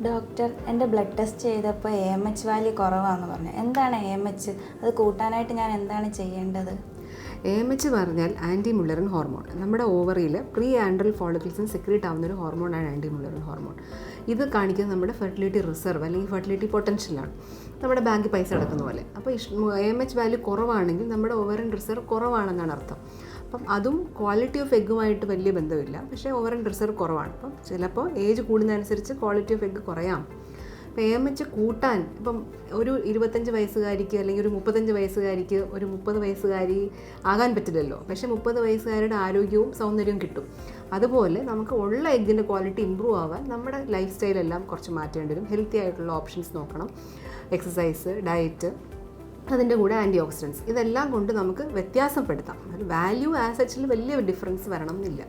Doctor, എൻ്റെ blood test ചെയ്തപ്പോൾ AMH value കുറവാണെന്ന് പറഞ്ഞു. എന്താണ് AMH? അത് കൂട്ടാനായിട്ട് ഞാൻ എന്താണ് ചെയ്യേണ്ടത്? AMH പറഞ്ഞാൽ ആൻറ്റി മുള്ളറിൻ ഹോർമോൺ. നമ്മുടെ ഓവറിയിൽ പ്രീ ആൻഡ്രൽ ഫോളിക്കിൾസിന് സെക്രീറ്റ് ആവുന്നൊരു ഹോർമോണാണ് ആൻറ്റി മുള്ളറിൻ ഹോർമോൺ. ഇത് കാണിക്കുന്നത് നമ്മുടെ ഫെർട്ടിലിറ്റി റിസർവ് അല്ലെങ്കിൽ ഫെർട്ടിലിറ്റി പൊട്ടൻഷ്യലാണ്, നമ്മുടെ ബാങ്കിൽ പൈസ അടക്കുന്ന പോലെ. അപ്പോൾ AMH വാല്യൂ കുറവാണെങ്കിൽ നമ്മുടെ ഓവറിൻ റിസർവ് കുറവാണെന്നാണ് അർത്ഥം. അപ്പം അതും ക്വാളിറ്റി ഓഫ് എഗ്ഗുമായിട്ട് വലിയ ബന്ധമില്ല, പക്ഷേ ഓവറിൻ റിസർവ് കുറവാണ്. അപ്പം ചിലപ്പോൾ ഏജ് കൂടുന്നതനുസരിച്ച് ക്വാളിറ്റി ഓഫ് എഗ്ഗ് കുറയാം. അപ്പോൾ AMH കൂട്ടാൻ ഇപ്പം ഒരു 25 വയസ്സുകാരിക്ക് അല്ലെങ്കിൽ ഒരു 35 വയസ്സുകാരിക്ക് ഒരു 30 വയസ്സുകാരി ആകാൻ പറ്റില്ലല്ലോ. പക്ഷേ 30 വയസ്സുകാരുടെ ആരോഗ്യവും സൗന്ദര്യവും കിട്ടും. അതുപോലെ നമുക്ക് ഉള്ള എഗ്ഗിൻ്റെ ക്വാളിറ്റി ഇമ്പ്രൂവ് ആവാൻ നമ്മുടെ ലൈഫ് സ്റ്റൈലെല്ലാം കുറച്ച് മാറ്റേണ്ടി വരും. ഹെൽത്തി ആയിട്ടുള്ള ഓപ്ഷൻസ് നോക്കണം, എക്സസൈസ്, ഡയറ്റ്, അതിൻ്റെ കൂടെ ആൻറ്റി ഓക്സിഡൻസ്, ഇതെല്ലാം കൊണ്ട് നമുക്ക് വ്യത്യാസപ്പെടുത്താം. ഒരു വാല്യൂ ആസ് സച്ചിൽ വലിയ ഡിഫറൻസ് വരണം എന്നില്ല.